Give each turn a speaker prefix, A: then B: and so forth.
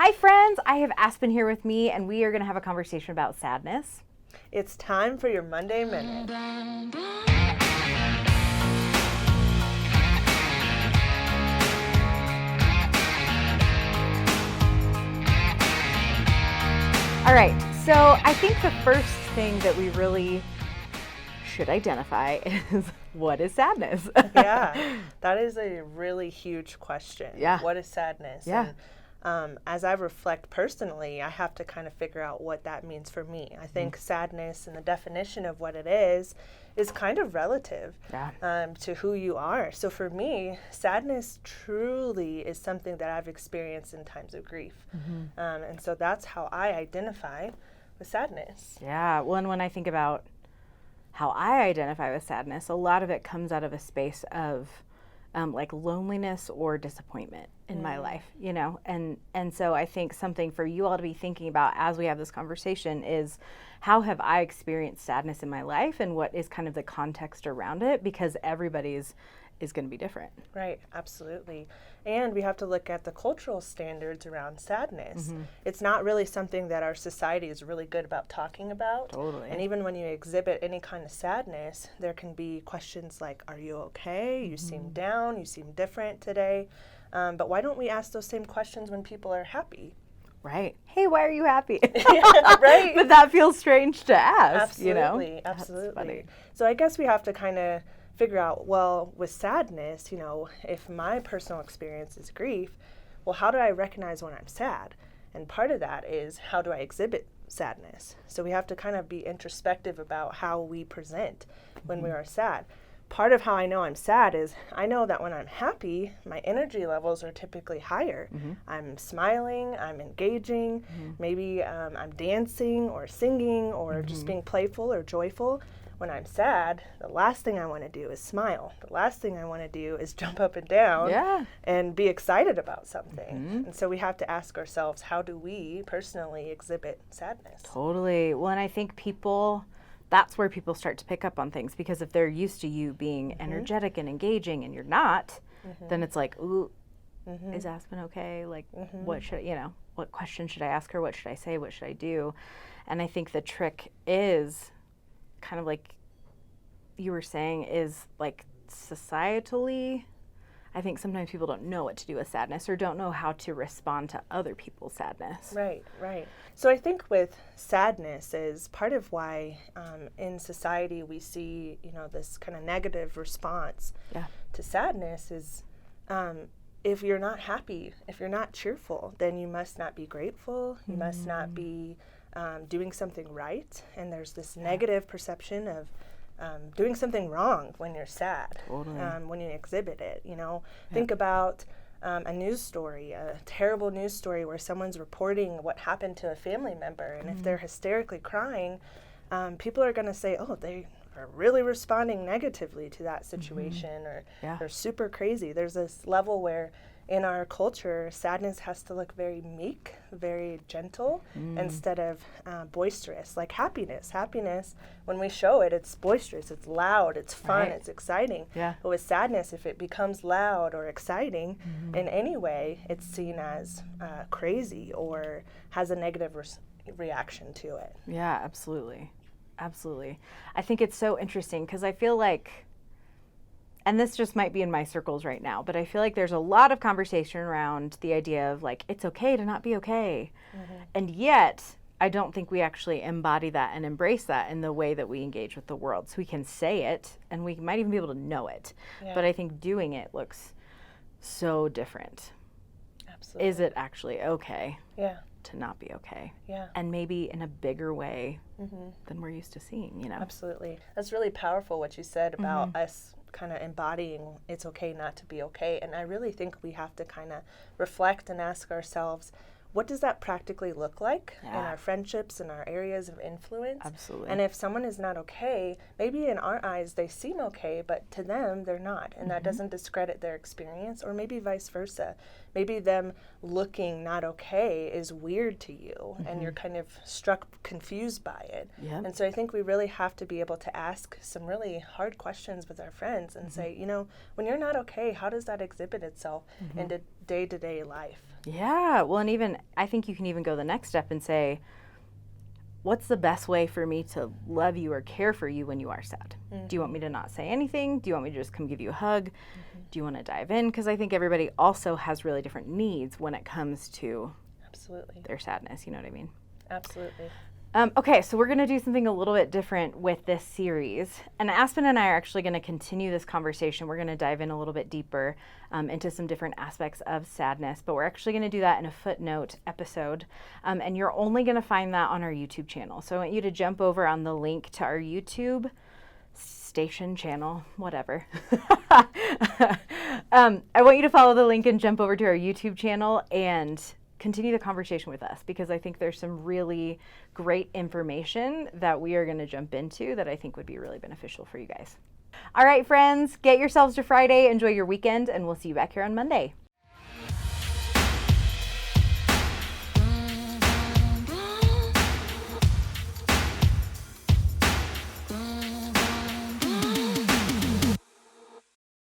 A: Hi friends, I have Aspen here with me and we are going to have a conversation about sadness.
B: It's time for your Monday Minute.
A: All right, so I think the first thing that we really should identify is what is sadness?
B: Yeah, that is a really huge question.
A: Yeah.
B: What is sadness?
A: Yeah.
B: And as I reflect personally, I have to kind of figure out what that means for me. I think sadness and the definition of what it is kind of relative to who you are. So for me, sadness truly is something that I've experienced in times of grief. And so that's how I identify with sadness.
A: Yeah, well, and when I think about how I identify with sadness, a lot of it comes out of a space of like loneliness or disappointment in my life, you know? And so I think something for you all to be thinking about as we have this conversation is how have I experienced sadness in my life and what is kind of the context around it, because everybody's is going to be different.
B: Right, absolutely. And we have to look at the cultural standards around sadness. It's not really something that our society is really good about talking about.
A: Totally.
B: And even when you exhibit any kind of sadness, there can be questions like, are you okay? You seem down, you seem different today. But why don't we ask those same questions when people are happy?
A: Right. Hey, why are you happy?
B: Yeah, right.
A: But that feels strange to ask,
B: Absolutely,
A: you know?
B: absolutely.
A: That's funny.
B: So I guess we have to kind of figure out, well, with sadness, you know, if my personal experience is grief, well, how do I recognize when I'm sad? And part of that is, how do I exhibit sadness? So we have to kind of be introspective about how we present when we are sad. Part of how I know I'm sad is I know that when I'm happy, my energy levels are typically higher. I'm smiling, I'm engaging, maybe I'm dancing or singing or just being playful or joyful. When I'm sad, the last thing I want to do is smile. The last thing I want to do is jump up and down and be excited about something. And so we have to ask ourselves, how do we personally exhibit sadness?
A: Totally. Well, and I think that's where people start to pick up on things, because if they're used to you being energetic and engaging and you're not, then it's like, ooh, is Aspen okay? Like, what should, what question should I ask her? What should I say? What should I do? And I think the trick is kind of like you were saying, is like societally, I think sometimes people don't know what to do with sadness or don't know how to respond to other people's sadness.
B: Right, right. So I think with sadness is part of why in society we see, this kind of negative response to sadness is if you're not happy, if you're not cheerful, then you must not be grateful, you must not be doing something right. And there's this negative perception of doing something wrong when you're sad, when you exhibit it. Think about a news story, a terrible news story where someone's reporting what happened to a family member, and if they're hysterically crying, people are going to say, oh, they are really responding negatively to that situation, or they're super crazy. There's this level where in our culture, sadness has to look very meek, very gentle, instead of boisterous, like happiness. Happiness, when we show it, it's boisterous, it's loud, it's fun, it's exciting. But with sadness, if it becomes loud or exciting in any way, it's seen as crazy or has a negative reaction to it.
A: Yeah, absolutely. Absolutely. I think it's so interesting because I feel like, and this just might be in my circles right now, but I feel like there's a lot of conversation around the idea of like, it's okay to not be okay. And yet, I don't think we actually embody that and embrace that in the way that we engage with the world. So we can say it and we might even be able to know it. But I think doing it looks so different.
B: Absolutely.
A: Is it actually okay to not be okay? And maybe in a bigger way than we're used to seeing,
B: Absolutely. That's really powerful what you said about us kind of embodying it's okay not to be okay. And I really think we have to kind of reflect and ask ourselves, what does that practically look like in our friendships and our areas of influence?
A: Absolutely.
B: And if someone is not okay, maybe in our eyes they seem okay, but to them they're not. And that doesn't discredit their experience, or maybe vice versa. Maybe them looking not okay is weird to you and you're kind of confused by it. And so I think we really have to be able to ask some really hard questions with our friends and say, when you're not okay, how does that exhibit itself in day-to-day life?
A: Yeah. Well, and even I think you can even go the next step and say, what's the best way for me to love you or care for you when you are sad? Do you want me to not say anything? Do you want me to just come give you a hug? Do you want to dive in? Because I think everybody also has really different needs when it comes to
B: Absolutely.
A: their sadness. You know what I mean?
B: Absolutely.
A: Okay, so we're going to do something a little bit different with this series. And Aspen and I are actually going to continue this conversation. We're going to dive in a little bit deeper into some different aspects of sadness, but we're actually going to do that in a footnote episode. And you're only going to find that on our YouTube channel. So I want you to jump over on the link to our YouTube station, channel, whatever. I want you to follow the link and jump over to our YouTube channel and continue the conversation with us, because I think there's some really great information that we are going to jump into that I think would be really beneficial for you guys. All right, friends, get yourselves to Friday, enjoy your weekend, and we'll see you back here on Monday.